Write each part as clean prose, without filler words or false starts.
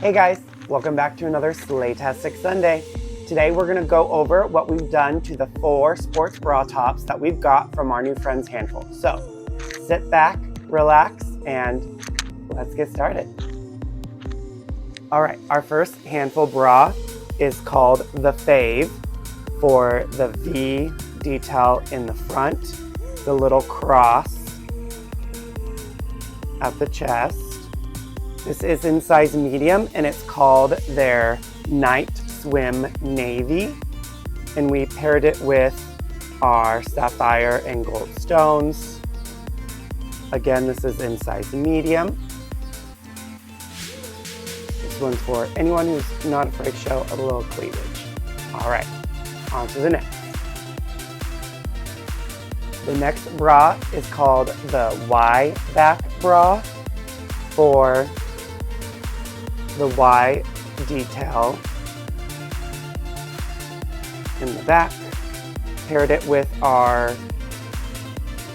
Hey guys, welcome back to another Slaytastic Sunday. Today we're going to go over what we've done to the 4 sports bra tops that we've got from our new friends Handful. So sit back, relax, and let's get started. Alright, our first Handful bra is called the Fave for the V detail in the front, the little cross at the chest. This is in size medium and it's called their Night Swim Navy. And we paired it with our sapphire and gold stones. Again, this is in size medium. This one's for anyone who's not afraid to show a little cleavage. All right, on to the next. The next bra is called the Y back bra for the Y detail in the back. Paired it with our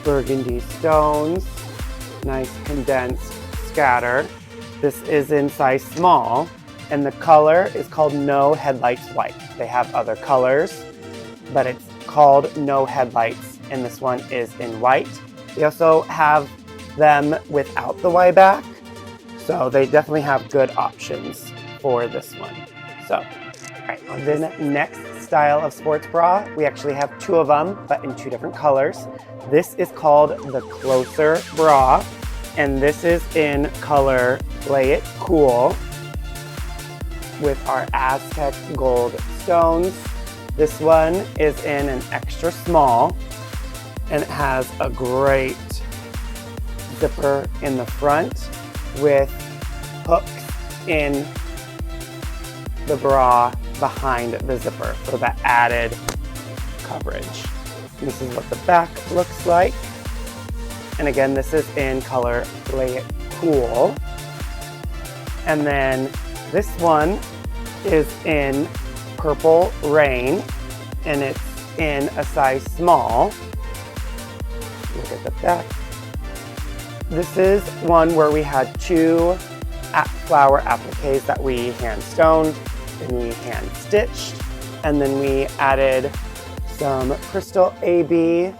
burgundy stones, nice condensed scatter. This is in size small, and the color is called No Headlights White. They have other colors, but it's called No Headlights, and this one is in white. We also have them without the Y back, so they definitely have good options for this one. So, all right, on the next style of sports bra, we actually have 2 of them, but in 2 different colors. This is called the Closer bra, and this is in color Play It Cool with our Aztec gold stones. This one is in an extra small, and it has a great zipper in the front with hooks in the bra behind the zipper for that added coverage. This is what the back looks like. And again, this is in color Play It Cool. And then this one is in Purple Rain, and it's in a size small. Look at the back. This is one where we had 2 flower appliques that we hand stoned, and we hand stitched, and then we added some crystal AB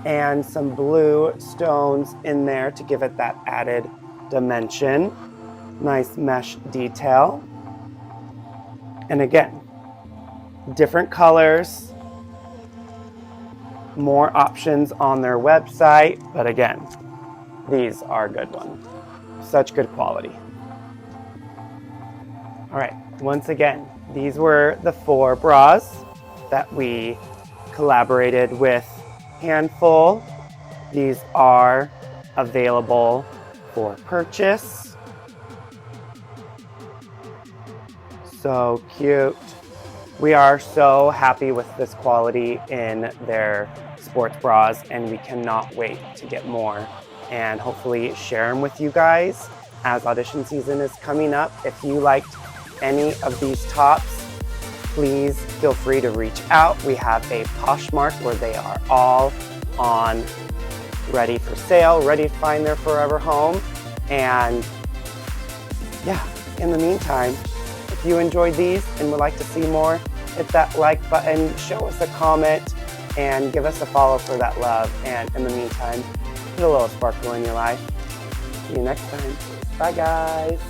and some blue stones in there to give it that added dimension. Nice mesh detail. And again, different colors, more options on their website, but again, these are a good ones. Such good quality. All right, once again, these were the 4 bras that we collaborated with Handful. These are available for purchase. So cute. We are so happy with this quality in their sports bras, and we cannot wait to get more and hopefully share them with you guys as audition season is coming up. If you liked any of these tops, please feel free to reach out. We have a Poshmark where they are all on ready for sale, ready to find their forever home. And yeah, in the meantime, if you enjoyed these and would like to see more, hit that like button, show us a comment, and give us a follow for that love. And in the meantime, put a little sparkle in your life. See you next time. Bye guys.